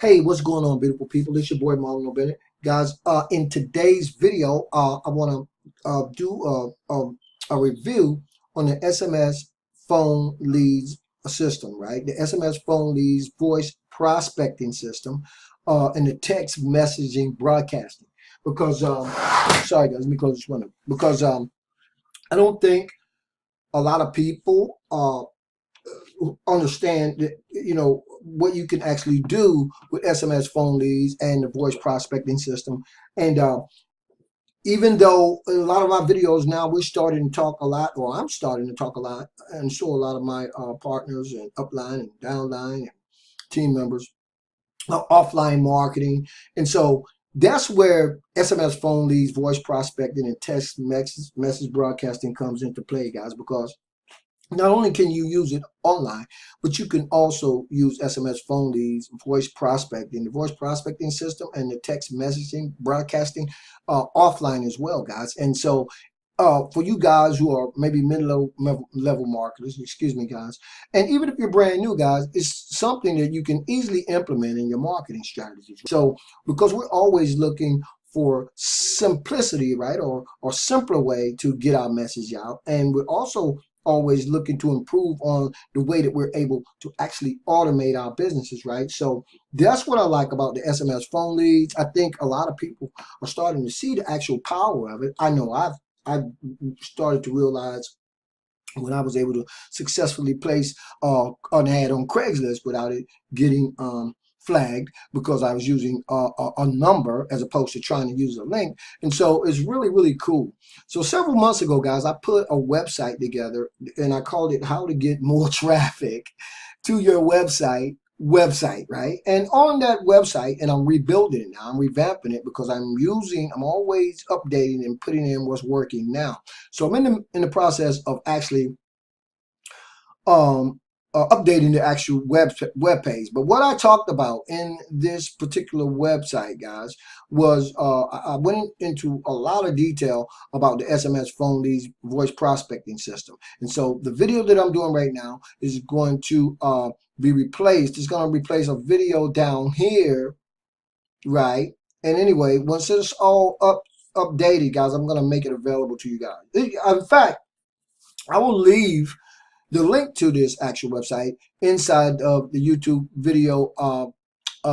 Hey, what's going on, beautiful people? It's your boy Marlon O Bennett. Guys, in today's video, I want to do a review on the SMS phone leads system, right? The SMS phone leads voice prospecting system and the text messaging broadcasting. Because, sorry guys, let me close this window. Because I don't think a lot of people understand that, what you can actually do with SMS phone leads and the voice prospecting system. And even though a lot of my videos now, we're starting to talk a lot, or I'm starting to talk a lot, and so a lot of my partners and upline and downline and team members, offline marketing. And so that's where SMS phone leads, voice prospecting, and text message broadcasting comes into play, guys, because not only can you use it online, but you can also use SMS phone leads, voice prospecting, the voice prospecting system, and the text messaging broadcasting offline as well, guys. And so for you guys who are maybe mid-level marketers, excuse me, guys, and even if you're brand new, guys, it's something that you can easily implement in your marketing strategies. So because we're always looking for simplicity, right, or simpler way to get our message out, and we're also always looking to improve on the way that we're able to actually automate our businesses, right? So that's what I like about the SMS phone leads. I think a lot of people are starting to see the actual power of it. I know I've started to realize when I was able to successfully place an ad on Craigslist without it getting flagged, because I was using a number as opposed to trying to use a link. And so it's really, really cool. So several months ago, guys, I put a website together and I called it How to Get More Traffic to Your Website, right? And on that website, and I'm rebuilding it now, I'm revamping it, because I'm always updating and putting in what's working now. So I'm in the process of actually updating the actual web page. But what I talked about in this particular website, guys, was I went into a lot of detail about the SMS phone leads voice prospecting system. And so the video that I'm doing right now is going to be replaced. It's going to replace a video down here, right? And anyway, once it's all updated, guys, I'm going to make it available to you guys. In fact, I will leave the link to this actual website inside of the YouTube video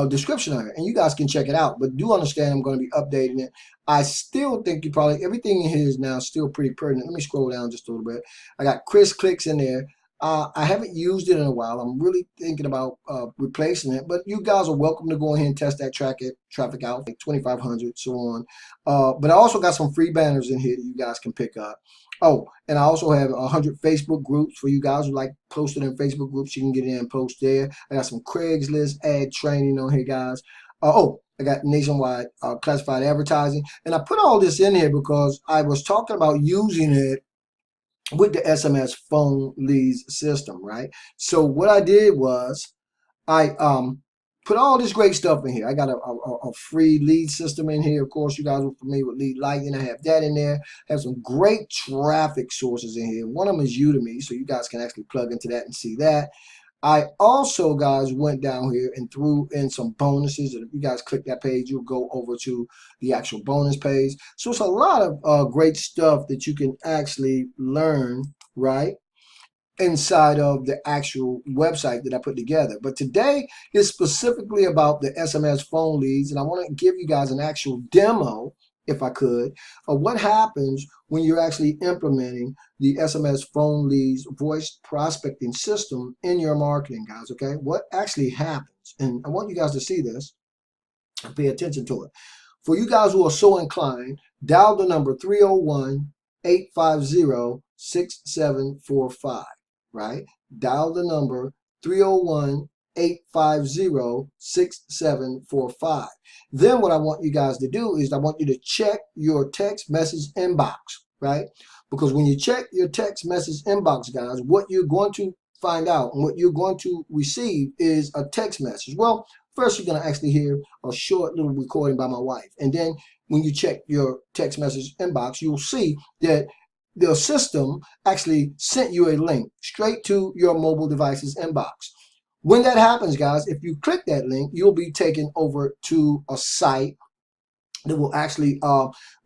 description area, and you guys can check it out. But do understand, I'm going to be updating it. I still think everything in here is now still pretty pertinent. Let me scroll down just a little bit. I got Chris clicks in there. I haven't used it in a while. I'm really thinking about replacing it, but you guys are welcome to go ahead and test that traffic out, like 2,500, so on. But I also got some free banners in here that you guys can pick up. Oh, and I also have 100 Facebook groups for you guys who like posting in Facebook groups. You can get in and post there. I got some Craigslist ad training on here, guys. I got nationwide classified advertising. And I put all this in here because I was talking about using it with the SMS phone leads system, right? So what I did was I put all this great stuff in here. I got a free lead system in here. Of course, you guys are familiar with lead lighting. I have that in there. I have some great traffic sources in here. One of them is Udemy, so you guys can actually plug into that and see that. I also, guys, went down here and threw in some bonuses. And if you guys click that page, you'll go over to the actual bonus page. So it's a lot of great stuff that you can actually learn, right, inside of the actual website that I put together. But today is specifically about the SMS phone leads, and I want to give you guys an actual demo, if I could, of what happens when you're actually implementing the SMS phone leads voice prospecting system in your marketing, guys, okay? What actually happens, and I want you guys to see this and pay attention to it. For you guys who are so inclined, dial the number 301-850-6745. right? Dial the number 301-850-6745. Then what I want you guys to do is I want you to check your text message inbox, right? Because when you check your text message inbox, guys, what you're going to find out and what you're going to receive is a text message. Well, first you're going to actually hear a short little recording by my wife. And then when you check your text message inbox, you'll see that the system actually sent you a link straight to your mobile device's inbox. When that happens, guys, if you click that link, you'll be taken over to a site that will actually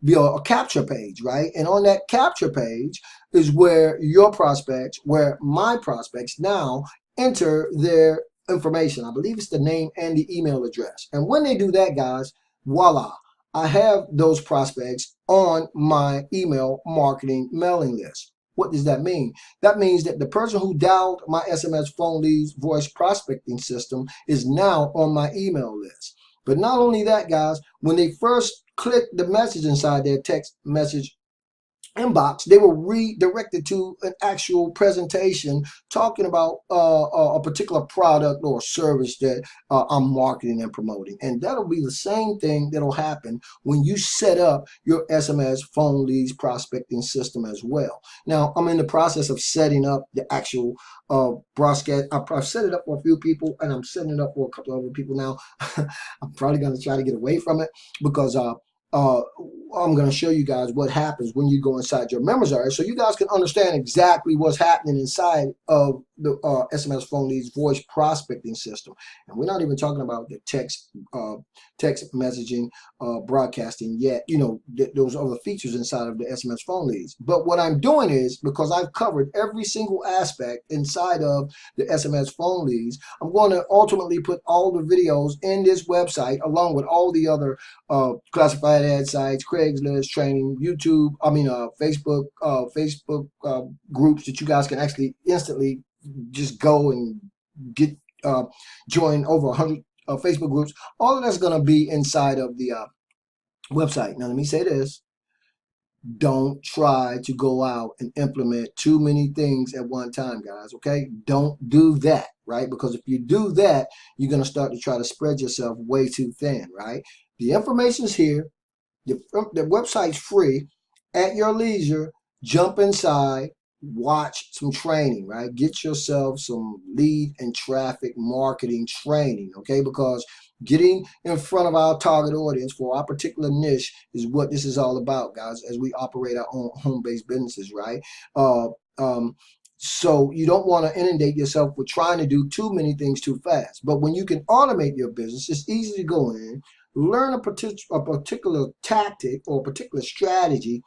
be a capture page, right? And on that capture page is where your prospects, where my prospects now enter their information. I believe it's the name and the email address. And when they do that, guys, voila, I have those prospects on my email marketing mailing list. What does that mean? That means that the person who dialed my SMS phone leads voice prospecting system is now on my email list. But not only that, guys, when they first click the message inside their text message inbox, they were redirected to an actual presentation talking about a particular product or service that I'm marketing and promoting. And that'll be the same thing that'll happen when you set up your SMS phone leads prospecting system as well. Now, I'm in the process of setting up the actual broadcast. I've set it up for a few people, and I'm setting it up for a couple of other people now. I'm probably going to try to get away from it because I'm going to show you guys what happens when you go inside your members area, so you guys can understand exactly what's happening inside of the SMS phone leads voice prospecting system. And we're not even talking about the text messaging broadcasting yet, you know, those other features inside of the SMS phone leads. But what I'm doing is, because I've covered every single aspect inside of the SMS phone leads, I'm going to ultimately put all the videos in this website along with all the other classified ad sites, Craigslist, training, YouTube, Facebook groups that you guys can actually instantly just go and get join over 100 Facebook groups. All of that's going to be inside of the website. Now, let me say this. Don't try to go out and implement too many things at one time, guys, okay? Don't do that, right? Because if you do that, you're going to start to try to spread yourself way too thin, right? The information's here. The website's free. At your leisure, jump inside, watch some training, right? Get yourself some lead and traffic marketing training, okay? Because getting in front of our target audience for our particular niche is what this is all about, guys, as we operate our own home-based businesses, right? So you don't want to inundate yourself with trying to do too many things too fast. But when you can automate your business, it's easy to go in, learn a particular tactic or a particular strategy,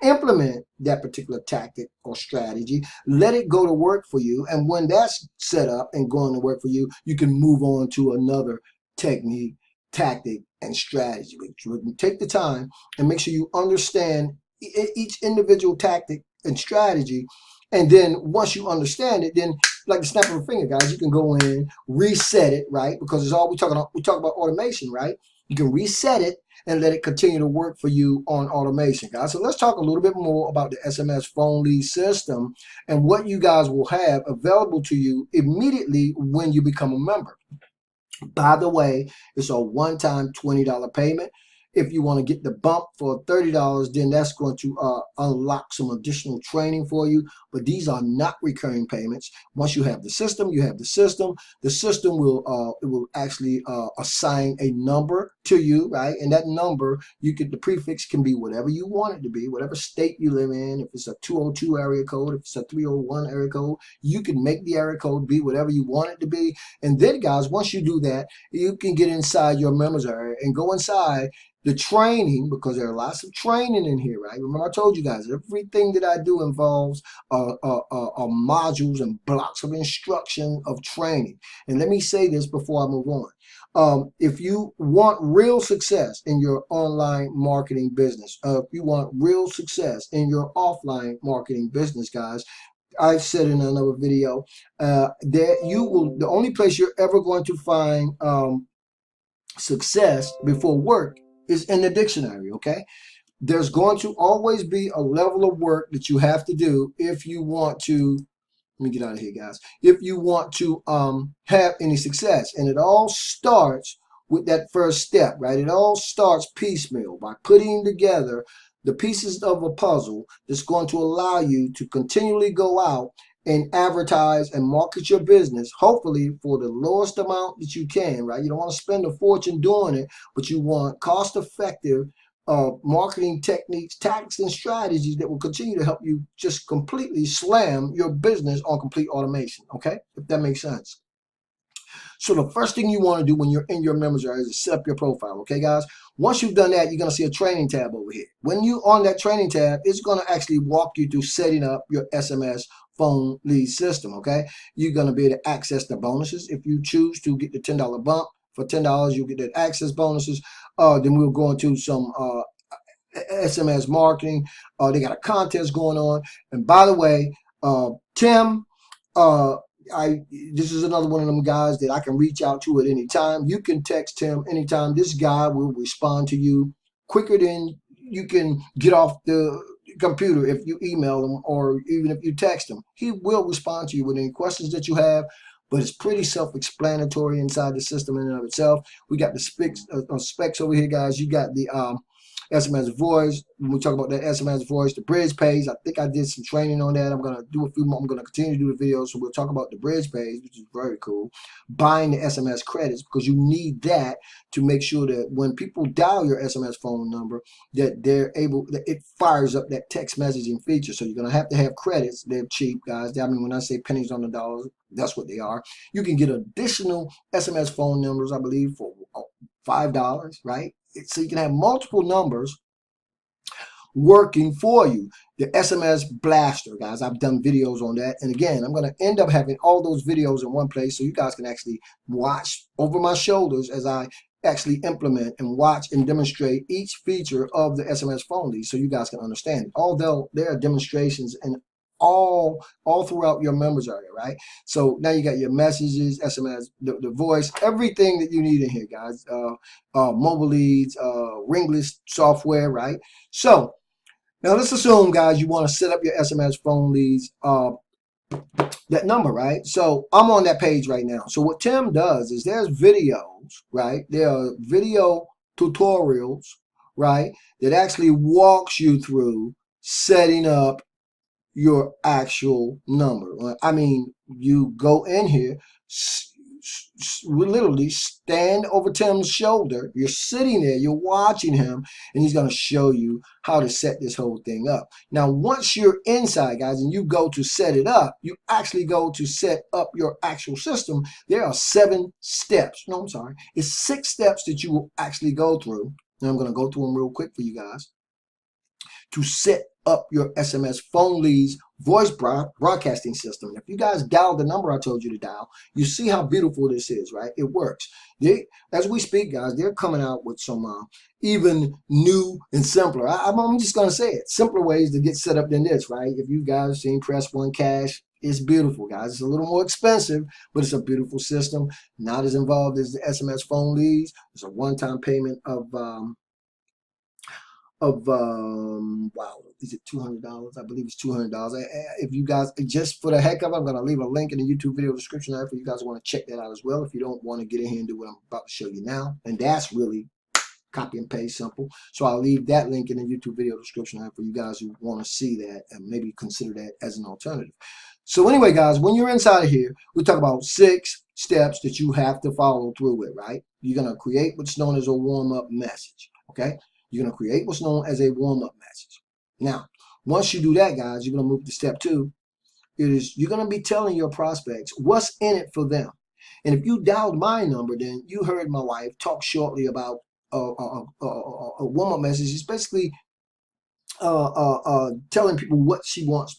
implement that particular tactic or strategy, let it go to work for you. And when that's set up and going to work for you, you can move on to another technique, tactic, and strategy. But take the time and make sure you understand each individual tactic and strategy. And then once you understand it, then like the snap of a finger, guys, you can go in, reset it, right? Because it's all we talk about automation, right? You can reset it and let it continue to work for you on automation, guys. So let's talk a little bit more about the SMS phone lead system and what you guys will have available to you immediately when you become a member. By the way, it's a one-time $20 payment. If you want to get the bump for $30, then that's going to unlock some additional training for you. But these are not recurring payments. Once you have the system, you have the system. The system will actually assign a number to you, right? And that number, the prefix can be whatever you want it to be, whatever state you live in. If it's a 202 area code, if it's a 301 area code, you can make the area code be whatever you want it to be. And then, guys, once you do that, you can get inside your members area and go inside the training, because there are lots of training in here, right? Remember, I told you guys, everything that I do involves modules and blocks of instruction of training. And let me say this before I move on. If you want real success in your online marketing business, if you want real success in your offline marketing business, guys, I said in another video that the only place you're ever going to find success before work is in the dictionary, okay? There's going to always be a level of work that you have to do if you want to, let me get out of here, guys, if you want to have any success. And it all starts with that first step, right? It all starts piecemeal by putting together the pieces of a puzzle that's going to allow you to continually go out and advertise and market your business, hopefully for the lowest amount that you can, right? You don't want to spend a fortune doing it, but you want cost-effective marketing techniques, tactics, and strategies that will continue to help you just completely slam your business on complete automation, okay? If that makes sense. So the first thing you want to do when you're in your members area is set up your profile, okay, guys? Once you've done that, you're going to see a training tab over here. When you're on that training tab, it's going to actually walk you through setting up your SMS phone lead system, okay? You're going to be able to access the bonuses if you choose to get the $10 bump. For $10, you'll get the access bonuses. Then we'll go into some SMS marketing. They got a contest going on. And by the way, Tim, this is another one of them guys that I can reach out to at any time. You can text him anytime. This guy will respond to you quicker than you can get off the computer if you email him or even if you text him. He will respond to you with any questions that you have, but it's pretty self-explanatory inside the system in and of itself. We got the specs over here, guys. You got the SMS voice. When we talk about that SMS voice, the bridge page, I think I did some training on that. I'm going to do a few more. I'm going to continue to do the videos. So we'll talk about the bridge page, which is very cool. Buying the SMS credits, because you need that to make sure that when people dial your SMS phone number, that that it fires up that text messaging feature. So you're going to have credits. They're cheap, guys. I mean, when I say pennies on the dollar, that's what they are. You can get additional SMS phone numbers, I believe, for $5, right? So you can have multiple numbers working for you. The SMS blaster, guys, I've done videos on that. And again, I'm going to end up having all those videos in one place so you guys can actually watch over my shoulders as I actually implement and watch and demonstrate each feature of the SMS phone lead so you guys can understand it. Although there are demonstrations and all throughout your members area, right? So now you got your messages, SMS, the voice, everything that you need in here, guys. Mobile leads, ring list software, right? So now let's assume, guys, you want to set up your SMS phone leads, that number, right? So I'm on that page right now. So what Tim does is there's videos, right? There are video tutorials, right? That actually walks you through setting up your actual number. I mean, you go in here, literally stand over Tim's shoulder. You're sitting there, you're watching him, and he's going to show you how to set this whole thing up. Now, once you're inside, guys, and you go to set it up, you actually go to set up your actual system. There are 7 steps. No, I'm sorry. It's 6 steps that you will actually go through. And I'm going to go through them real quick for you guys to set up your SMS phone leads voice broadcasting system. If you guys dial the number I told you to dial, you see how beautiful this is, right? It works. As we speak, guys, they're coming out with some even new and simpler. I'm just going to say it. Simpler ways to get set up than this, right? If you guys have seen Press One Cash, it's beautiful, guys. It's a little more expensive, but it's a beautiful system. Not as involved as the SMS phone leads. It's a one-time payment of wow, is it $200? I believe it's $200. If you guys, just for the heck of it, I'm going to leave a link in the YouTube video description there for you guys who want to check that out as well if you don't want to get in here and do what I'm about to show you now. And that's really copy and paste simple. So I'll leave that link in the YouTube video description there for you guys who want to see that and maybe consider that as an alternative. So anyway, guys, when you're inside of here, we talk about 6 steps that you have to follow through with, right? You're going to create what's known as a warm-up message, okay? You're going to create what's known as a warm-up message. Now, once you do that, guys, you're going to move to step 2. You're going to be telling your prospects what's in it for them. And if you dialed my number, then you heard my wife talk shortly about a warm-up message. It's basically telling people what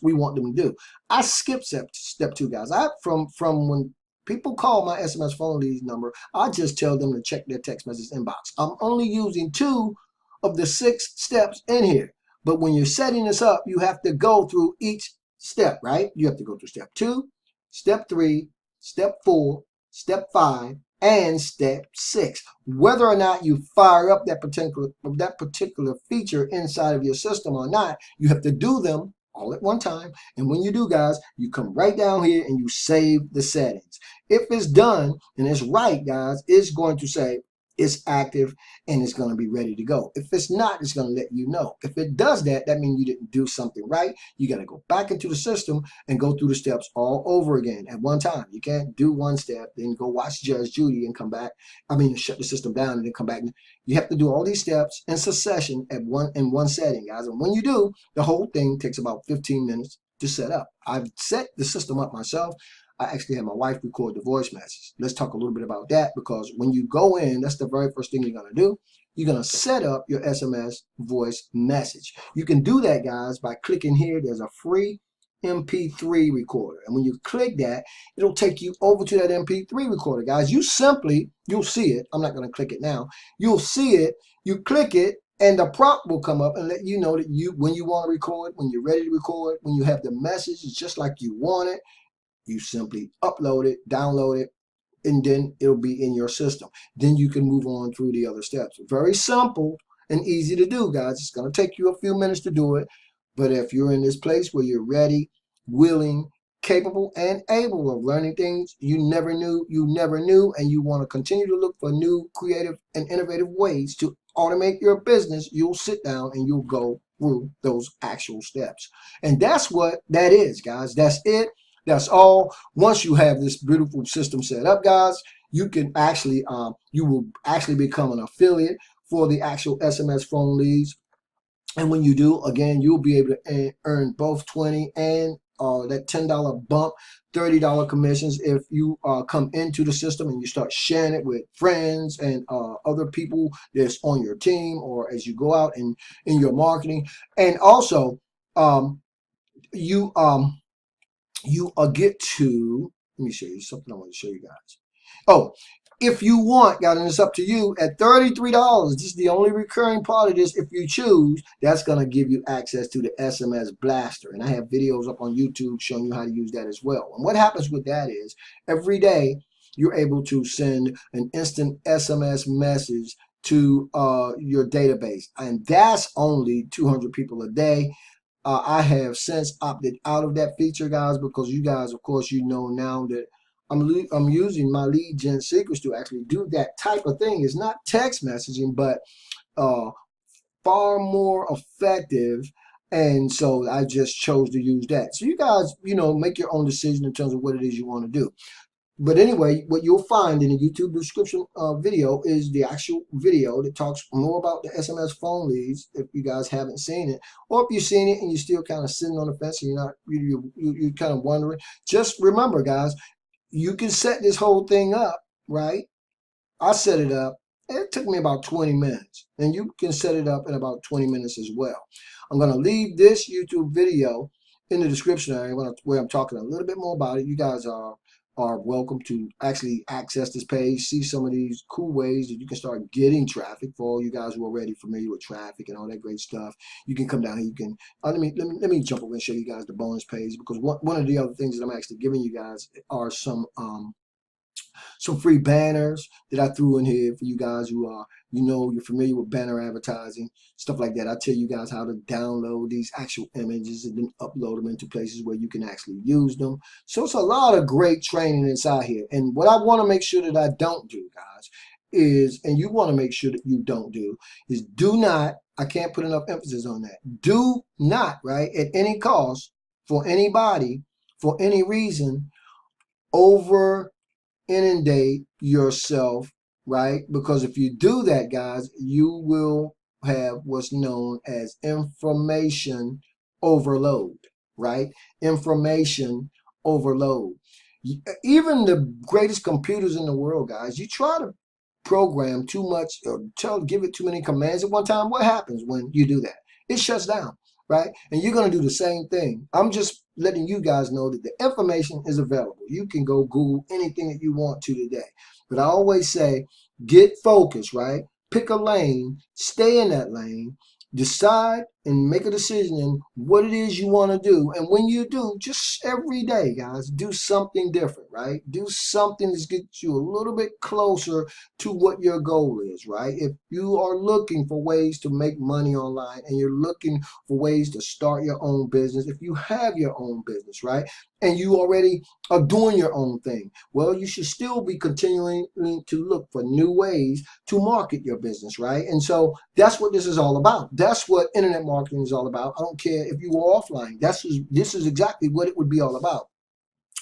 we want them to do. I skip step 2, guys. From when people call my SMS phone leads number, I just tell them to check their text message inbox. I'm only using 2 of the 6 steps in here. But when you're setting this up, you have to go through each step, right? You have to go through step 2, step 3, step 4, step 5, and step 6. Whether or not you fire up that particular feature inside of your system or not, you have to do them all at one time. And when you do, guys, you come right down here and you save the settings. If it's done and it's right, guys, it's going to say it's active and it's going to be ready to go. If it's not, it's going to let you know. If it does that, that means you didn't do something right. You got to go back into the system and go through the steps all over again at one time. You can't do one step, then go watch Judge Judy and come back. I mean, shut the system down and then come back. You have to do all these steps in succession in one setting, guys. And when you do, the whole thing takes about 15 minutes to set up. I've set the system up myself. I actually had my wife record the voice message. Let's talk a little bit about that, because when you go in, that's the very first thing you're going to do. You're going to set up your SMS voice message. You can do that, guys, by clicking here. There's a free MP3 recorder. And when you click that, it'll take you over to that MP3 recorder, guys. You'll see it. I'm not going to click it now. You'll see it. You click it, and the prompt will come up and let you know that when you want to record, when you're ready to record, when you have the message, it's just like you want it. You simply upload it, download it, and then it'll be in your system. Then you can move on through the other steps. Very simple and easy to do, guys. It's going to take you a few minutes to do it. But if you're in this place where you're ready, willing, capable, and able of learning things you never knew, and you want to continue to look for new, creative, and innovative ways to automate your business, you'll sit down and you'll go through those actual steps. And that's what that is, guys. That's it. That's all. Once you have this beautiful system set up, guys, you can actually, you will actually become an affiliate for the actual SMS phone leads. And when you do, again, you'll be able to earn both 20 and that $10 bump, $30 commissions if you come into the system and you start sharing it with friends and other people that's on your team, or as you go out in your marketing. And also, you get to, let me show you something I want to show you guys. Oh, if you want, guys, and it's up to you, at $33, this is the only recurring part of this. If you choose, that's going to give you access to the SMS blaster. And I have videos up on YouTube showing you how to use that as well. And what happens with that is every day you're able to send an instant SMS message to your database. And that's only 200 people a day. I have since opted out of that feature, guys, because you guys, of course, you know now that I'm using my lead gen secrets to actually do that type of thing. It's not text messaging, but far more effective. And so I just chose to use that. So you guys, make your own decision in terms of what it is you want to do. But anyway, what you'll find in the YouTube description video is the actual video that talks more about the SMS phone leads, if you guys haven't seen it. Or if you've seen it and you're still kind of sitting on the fence and you're kind of wondering, just remember, guys, you can set this whole thing up, right? I set it up. It took me about 20 minutes. And you can set it up in about 20 minutes as well. I'm going to leave this YouTube video in the description area where I'm talking a little bit more about it. You guys are welcome to actually access this page, see some of these cool ways that you can start getting traffic. For all you guys who are already familiar with traffic and all that great stuff, you can come down here. You can let me jump over and show you guys the bonus page, because one of the other things that I'm actually giving you guys are some free banners that I threw in here for you guys who are, you're familiar with banner advertising, stuff like that. I tell you guys how to download these actual images and then upload them into places where you can actually use them. So it's a lot of great training inside here. And what I want to make sure that I don't do, guys, is, and you want to make sure that you don't do, is do not, I can't put enough emphasis on that. Do not, right, at any cost, for anybody, for any reason, over inundate yourself, right? Because if you do that, guys, you will have what's known as information overload, right? Information overload. Even the greatest computers in the world, guys, you try to program too much or give it too many commands at one time, what happens when you do that? It shuts down, right? And you're going to do the same thing. I'm just letting you guys know that the information is available. You can go Google anything that you want to today. But I always say, get focused, right? Pick a lane, stay in that lane, decide and make a decision in what it is you want to do. And when you do, just every day, guys, do something different, right? Do something that gets you a little bit closer to what your goal is, right? If you are looking for ways to make money online and you're looking for ways to start your own business, if you have your own business, right, and you already are doing your own thing, well, you should still be continuing to look for new ways to market your business, right? And so that's what this is all about. That's what internet marketing is all about. I don't care if you were offline. This is exactly what it would be all about.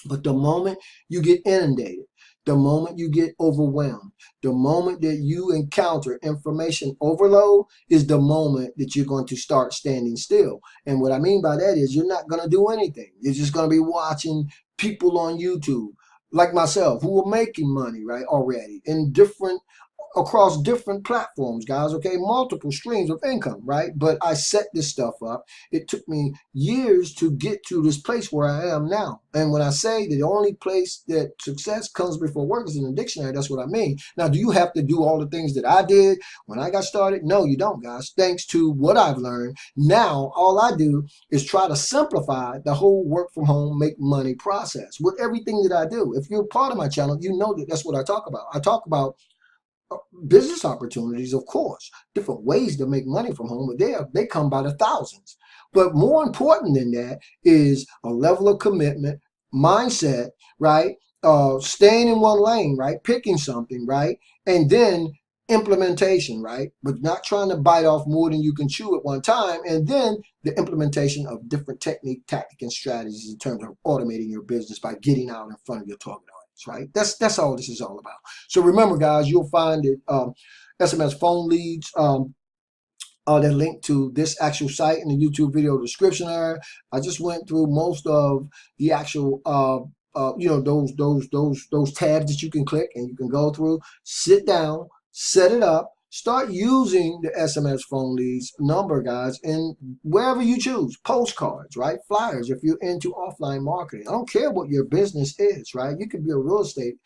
But the moment you get inundated, the moment you get overwhelmed, the moment that you encounter information overload is the moment that you're going to start standing still. And what I mean by that is you're not going to do anything. You're just going to be watching people on YouTube like myself who are making money, right, already in across different platforms, guys, okay, multiple streams of income, right? But I set this stuff up. It took me years to get to this place where I am now. And when I say that the only place that success comes before work is in the dictionary, that's what I mean. Now, do you have to do all the things that I did when I got started? No, you don't, guys. Thanks to what I've learned, now all I do is try to simplify the whole work from home, make money process with everything that I do. If you're part of my channel, you know that that's what I talk about. I talk about business opportunities, of course, different ways to make money from home, but they come by the thousands. But more important than that is a level of commitment, mindset, right? Staying in one lane, right? Picking something, right? And then implementation, right? But not trying to bite off more than you can chew at one time. And then the implementation of different technique, tactic, and strategies in terms of automating your business by getting out in front of your target audience. Right? That's all this is all about. So remember, guys, you'll find it SMS phone leads, that link to this actual site in the YouTube video description area. I just went through most of the actual you know, those tabs that you can click and you can go through, sit down, set it up, start using the SMS phone leads number, guys, in wherever you choose. Postcards, right? Flyers, if you're into offline marketing. I don't care what your business is, right? You could be a real estate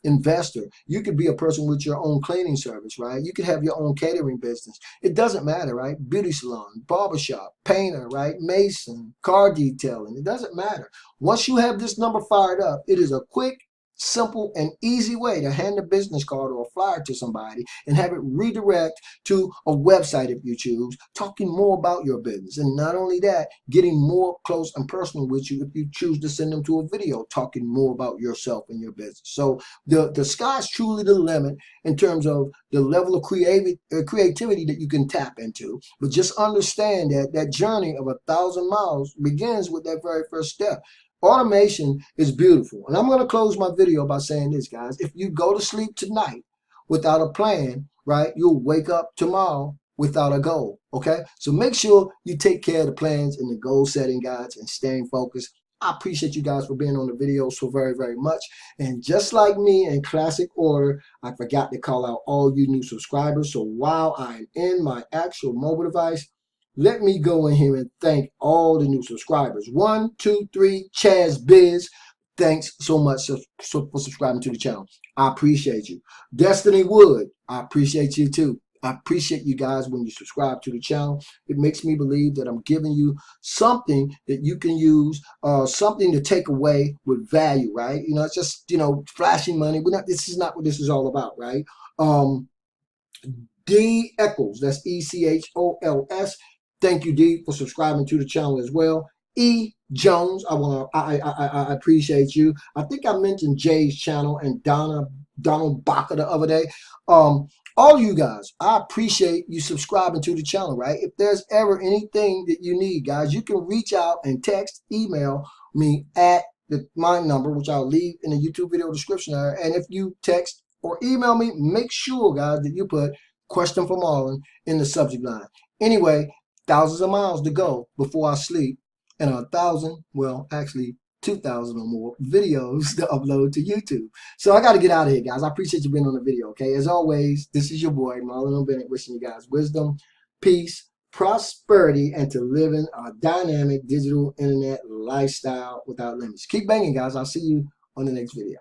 investor. You could be a person with your own cleaning service, right? You could have your own catering business. It doesn't matter, right? Beauty salon, barbershop, painter, right? Mason, car detailing. It doesn't matter. Once you have this number fired up, it is a quick, simple, and easy way to hand a business card or a flyer to somebody and have it redirect to a website if you choose, talking more about your business. And not only that, getting more close and personal with you if you choose to send them to a video talking more about yourself and your business. So the sky's truly the limit in terms of the level of creativity that you can tap into. But just understand that that journey of 1,000 miles begins with that very first step. Automation is beautiful. And I'm going to close my video by saying this, guys. If you go to sleep tonight without a plan, right, you'll wake up tomorrow without a goal, okay? So make sure you take care of the plans and the goal setting, guys, and staying focused. I appreciate you guys for being on the video so very, very much. And just like me in classic order, I forgot to call out all you new subscribers. So while I'm in my actual mobile device, let me go in here and thank all the new subscribers. 1, 2, 3, Chaz Biz. Thanks so much for subscribing to the channel. I appreciate you. Destiny Wood, I appreciate you too. I appreciate you guys when you subscribe to the channel. It makes me believe that I'm giving you something that you can use, something to take away with value, right? You know, it's just, you know, flashing money. This is not what this is all about, right? D Eccles, that's ECHOLS. Thank you, D, for subscribing to the channel as well. E Jones, I appreciate you. I think I mentioned Jay's channel and Donald Baca the other day. All you guys, I appreciate you subscribing to the channel, right? If there's ever anything that you need, guys, you can reach out and text, email me at my number, which I'll leave in the YouTube video description area. And if you text or email me, make sure, guys, that you put question for Marlon in the subject line. Anyway, thousands of miles to go before I sleep, and 1,000, well, actually 2,000 or more videos to upload to YouTube. So I got to get out of here, guys. I appreciate you being on the video, okay? As always, this is your boy, Marlon O Bennett, wishing you guys wisdom, peace, prosperity, and to live in a dynamic digital internet lifestyle without limits. Keep banging, guys. I'll see you on the next video.